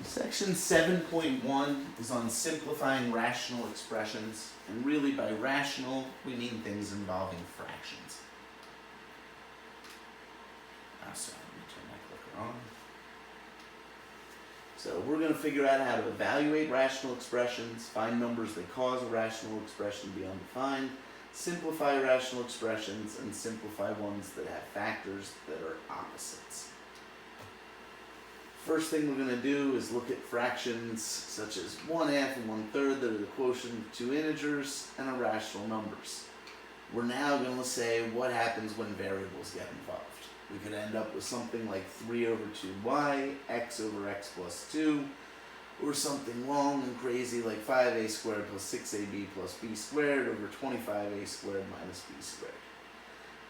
Section 7.1 is on simplifying rational expressions, and really by rational, we mean things involving fractions. So let me turn my clicker on. So we're going to figure out how to evaluate rational expressions, find numbers that cause a rational expression to be undefined, simplify rational expressions, and simplify ones that have factors that are opposites. First thing we're going to do is look at fractions such as 1/2 and 1/3 that are the quotient of two integers and irrational numbers. We're now going to say what happens when variables get involved. We could end up with something like 3 over 2y, x over x plus 2, or something long and crazy like 5a squared plus 6ab plus b squared over 25a squared minus b squared.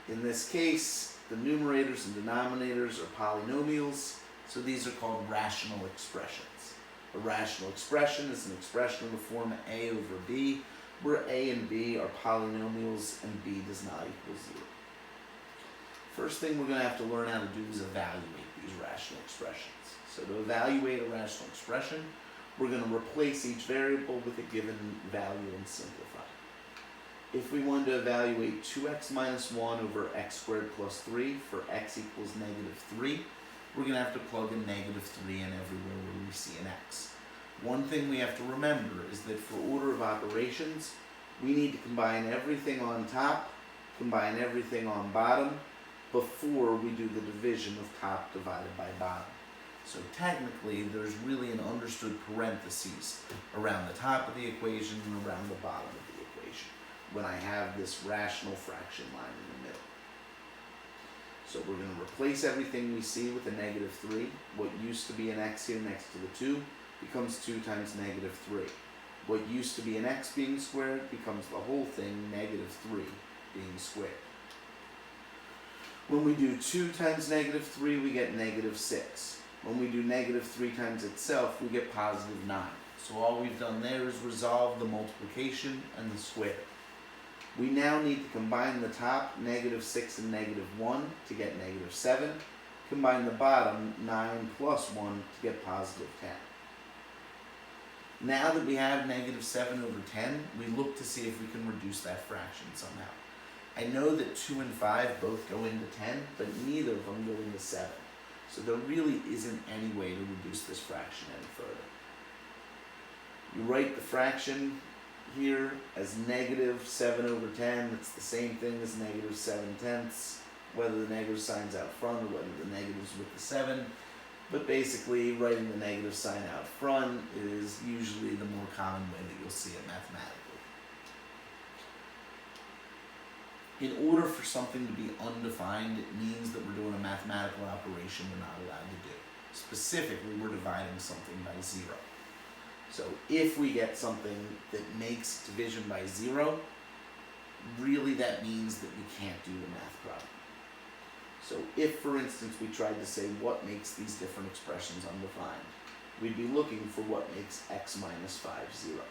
In this case, the numerators and denominators are polynomials, so these are called rational expressions. A rational expression is an expression of the form a over b, where a and b are polynomials and b does not equal 0. First thing we're going to have to learn how to do is evaluate these rational expressions. So to evaluate a rational expression, we're going to replace each variable with a given value and simplify. If we wanted to evaluate 2x minus 1 over x squared plus 3 for x equals -3, we're going to have to plug a -3 in everywhere where we see an x. One thing we have to remember is that for order of operations, we need to combine everything on top, combine everything on bottom, before we do the division of top divided by bottom. So technically, there's really an understood parentheses around the top of the equation and around the bottom of the equation when I have this rational fraction line in the middle. So we're going to replace everything we see with a -3. What used to be an x here next to the 2 becomes 2 times -3. What used to be an x being squared becomes the whole thing -3 being squared. When we do 2 times -3, we get -6. When we do -3 times itself, we get +9. So all we've done there is resolve the multiplication and the square. We now need to combine the top, -6 and -1, to get -7. Combine the bottom, 9 plus 1, to get +10. Now that we have -7 over 10, we look to see if we can reduce that fraction somehow. I know that 2 and 5 both go into 10, but neither of them go into 7. So there really isn't any way to reduce this fraction any further. You write the fraction here as -7 over 10. It's the same thing as -7/10, whether the negative sign's out front or whether the negative's with the 7. But basically, writing the negative sign out front is usually the more common way that you'll see it mathematically. In order for something to be undefined, it means that we're doing a mathematical operation we're not allowed to do. Specifically, we're dividing something by 0. So if we get something that makes division by 0, really that means that we can't do the math problem. So if, for instance, we tried to say what makes these different expressions undefined, we'd be looking for what makes x minus 5 0.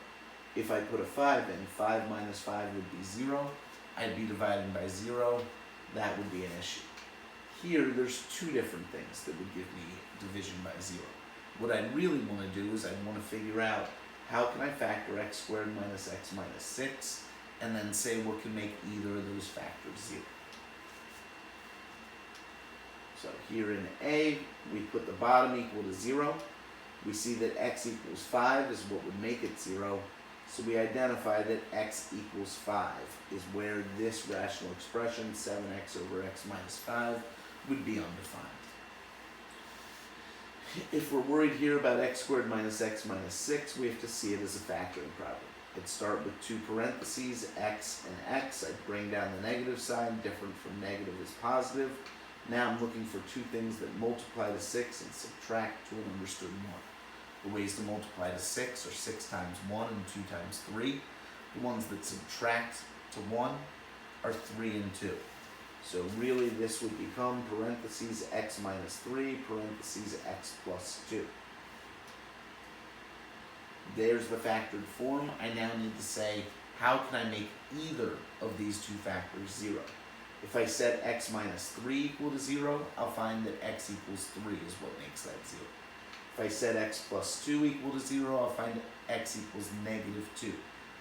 If I put a 5 in, 5 minus 5 would be 0. I'd be dividing by 0, that would be an issue. Here, there's 2 different things that would give me division by 0. What I really want to do is I want to figure out how can I factor x squared minus x minus 6, and then say what can make either of those factors 0. So here in A, we put the bottom equal to 0. We see that x equals 5 is what would make it 0. So we identify that x equals 5 is where this rational expression, 7x over x minus 5, would be undefined. If we're worried here about x squared minus x minus 6, we have to see it as a factoring problem. I'd start with 2 parentheses, x and x. I'd bring down the negative sign, different from negative is positive. Now I'm looking for 2 things that multiply to 6 and subtract to an understood 1. The ways to multiply to 6 are 6 times 1 and 2 times 3. The ones that subtract to 1 are 3 and 2. So really this would become parentheses x minus 3, parentheses x plus 2. There's the factored form. I now need to say, how can I make either of these 2 factors 0? If I set x minus 3 equal to 0, I'll find that x equals 3 is what makes that 0. If If I set x plus 2 equal to 0, I'll find x equals negative 2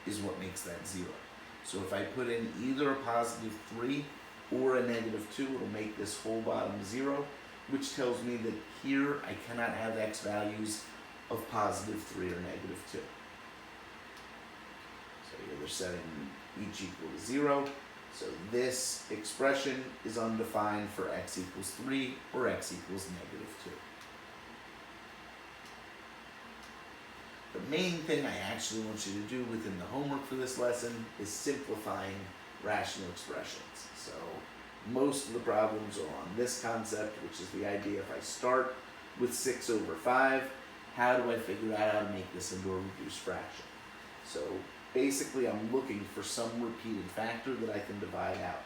is what makes that 0. So if I put in either a positive 3 or a negative 2, it'll make this whole bottom 0, which tells me that here I cannot have x values of positive 3 or negative 2. So here they're setting each equal to 0. So this expression is undefined for x equals 3 or x equals negative 2. The main thing I actually want you to do within the homework for this lesson is simplifying rational expressions. So most of the problems are on this concept, which is the idea if I start with 6 over 5, how do I figure out how to make this into a reduced fraction? So basically I'm looking for some repeated factor that I can divide out.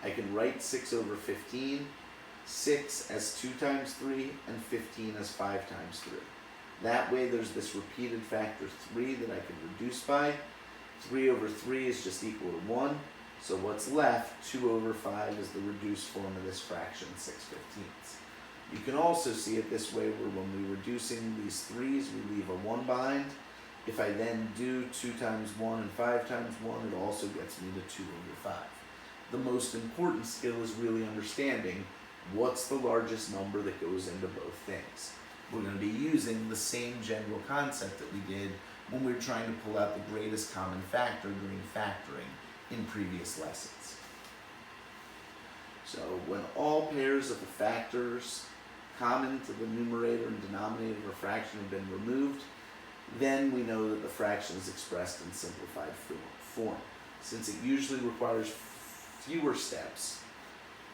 I can write 6 over 15, 6 as 2 times 3, and 15 as 5 times 3. That way there's this repeated factor 3 that I can reduce by. 3 over 3 is just equal to 1. So what's left, 2 over 5, is the reduced form of this fraction, 6/15. You can also see it this way, where when we're reducing these 3's, we leave a 1 behind. If I then do 2 times 1 and 5 times 1, it also gets me to 2 over 5. The most important skill is really understanding what's the largest number that goes into both things. We're going to be using the same general concept that we did when we were trying to pull out the greatest common factor during factoring in previous lessons. So when all pairs of the factors common to the numerator and denominator of a fraction have been removed, then we know that the fraction is expressed in simplified form. Since it usually requires fewer steps,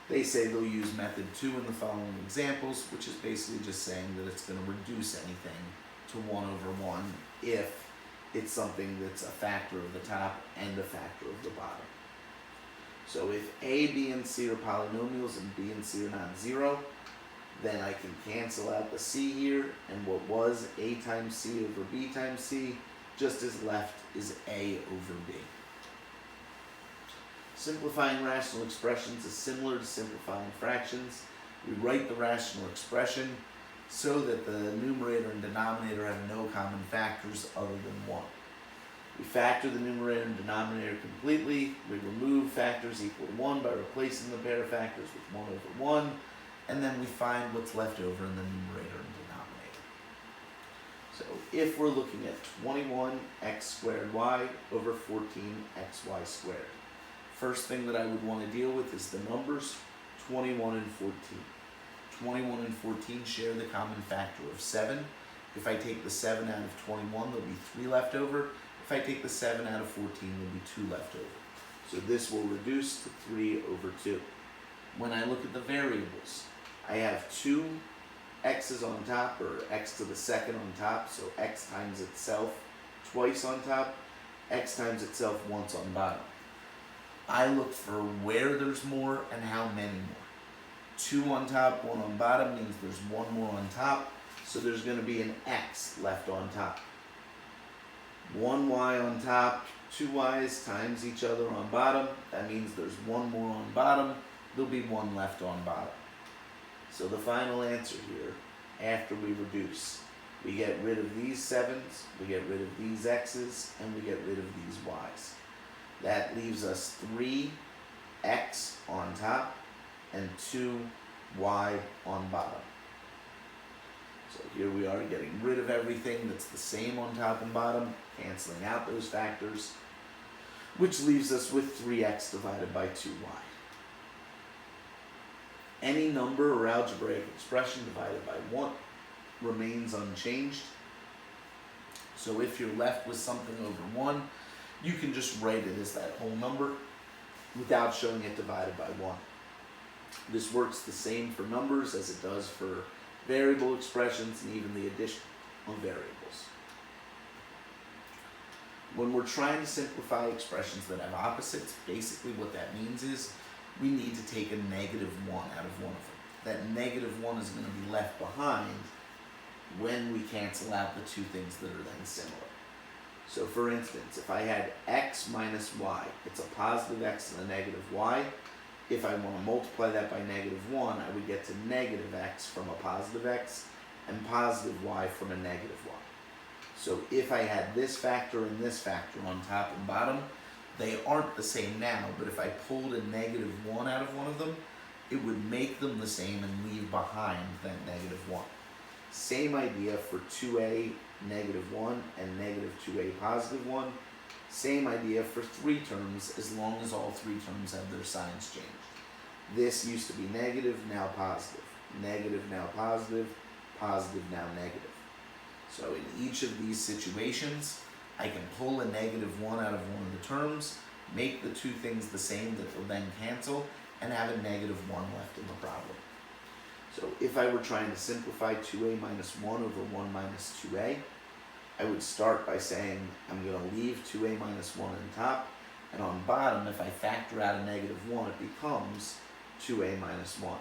they say they'll use method 2 in the following examples, which is basically just saying that it's going to reduce anything to 1 over 1 if it's something that's a factor of the top and a factor of the bottom. So if a, b, and c are polynomials and b and c are non-zero, then I can cancel out the c here, and what was a times c over b times c just is left is a over b. Simplifying rational expressions is similar to simplifying fractions. We write the rational expression so that the numerator and denominator have no common factors other than 1. We factor the numerator and denominator completely. We remove factors equal to 1 by replacing the pair of factors with 1 over 1, and then we find what's left over in the numerator and denominator. So if we're looking at 21x squared y over 14xy squared, first thing that I would want to deal with is the numbers 21 and 14. 21 and 14 share the common factor of 7. If I take the 7 out of 21, there'll be 3 left over. If I take the 7 out of 14, there'll be 2 left over. So this will reduce to 3 over 2. When I look at the variables, I have 2 x's on top, or x to the second on top, so x times itself twice on top, x times itself once on bottom. I look for where there's more and how many more. 2 on top, 1 on bottom means there's 1 more on top, so there's going to be an x left on top. 1y on top, 2 y's times each other on bottom, that means there's 1 more on bottom, there'll be 1 left on bottom. So the final answer here, after we reduce, we get rid of these 7's, we get rid of these x's, and we get rid of these y's. That leaves us 3x on top and 2y on bottom. So here we are getting rid of everything that's the same on top and bottom, canceling out those factors, which leaves us with 3x divided by 2y. Any number or algebraic expression divided by 1 remains unchanged. So if you're left with something over 1, you can just write it as that whole number without showing it divided by 1. This works the same for numbers as it does for variable expressions and even the addition of variables. When we're trying to simplify expressions that have opposites, basically what that means is we need to take a negative 1 out of one of them. That negative 1 is going to be left behind when we cancel out the two things that are then similar. So for instance, if I had x minus y, it's a positive x and a negative y. If I want to multiply that by negative 1, I would get to negative x from a positive x and positive y from a negative y. So if I had this factor and this factor on top and bottom, they aren't the same now, but if I pulled a negative 1 out of one of them, it would make them the same and leave behind that negative 1. Same idea for 2a negative 1 and negative 2a positive 1. Same idea for 3 terms, as long as all 3 terms have their signs changed. This used to be negative, now positive. Negative, now positive. Positive, now negative. So in each of these situations, I can pull a negative 1 out of one of the terms, make the 2 things the same that will then cancel, and have a negative 1 left in the problem. So if I were trying to simplify 2a minus 1 over 1 minus 2a, I would start by saying I'm going to leave 2a minus 1 on top, and on bottom, if I factor out a negative 1, it becomes 2a minus 1.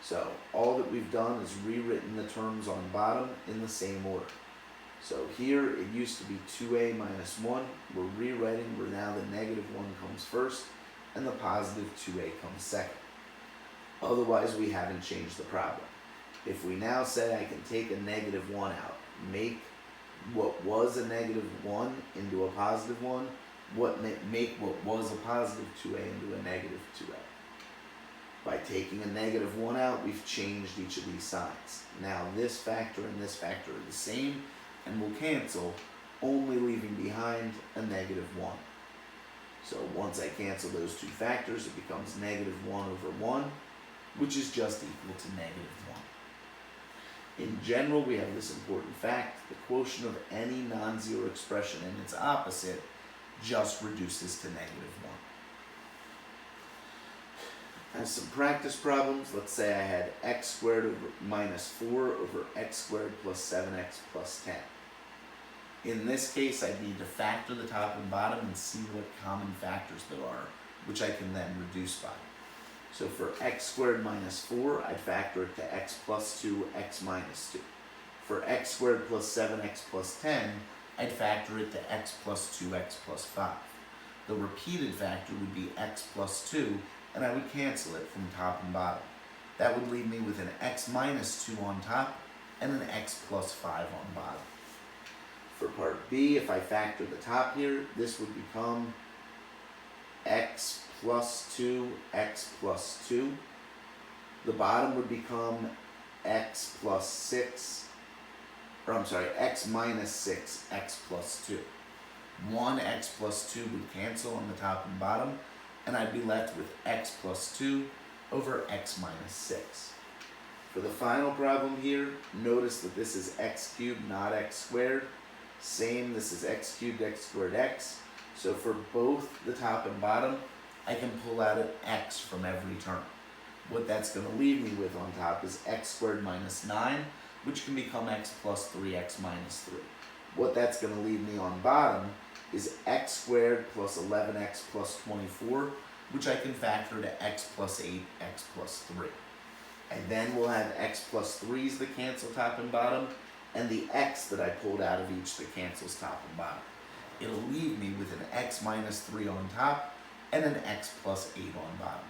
So all that we've done is rewritten the terms on bottom in the same order. So here it used to be 2a minus 1. We're rewriting where now the negative 1 comes first and the positive 2a comes second. Otherwise, we haven't changed the problem. If we now say I can take a negative 1 out, make what was a negative 1 into a positive 1, make what was a positive 2a into a negative 2a. By taking a negative 1 out, we've changed each of these signs. Now this factor and this factor are the same and will cancel, only leaving behind a negative 1. So once I cancel those 2 factors, it becomes negative 1 over 1, which is just equal to negative 1. In general, we have this important fact: the quotient of any non-zero expression and its opposite just reduces to negative 1. As some practice problems, let's say I had x squared over minus 4 over x squared plus 7x plus 10. In this case, I'd need to factor the top and bottom and see what common factors there are, which I can then reduce by. So for x squared minus 4, I'd factor it to x plus 2, x minus 2. For x squared plus 7x plus 10, I'd factor it to x plus 2, x plus 5. The repeated factor would be x plus 2, and I would cancel it from top and bottom. That would leave me with an x minus 2 on top and an x plus 5 on bottom. For part B, if I factor the top here, this would become x plus 2, x plus 2. The bottom would become x plus 6, x minus 6, x plus 2. 1 x plus 2 would cancel on the top and bottom, and I'd be left with x plus 2 over x minus 6. For the final problem here, notice that this is x cubed, not x squared. Same, this is x cubed, x squared, x. So for both the top and bottom, I can pull out an x from every term. What that's going to leave me with on top is x squared minus 9, which can become x plus 3x minus 3. What that's going to leave me on bottom is x squared plus 11x plus 24, which I can factor to x plus 8, x plus 3. I then will have x plus 3's that cancel top and bottom, and the x that I pulled out of each that cancels top and bottom. It'll leave me with an x minus 3 on top and an x plus 8 on bottom.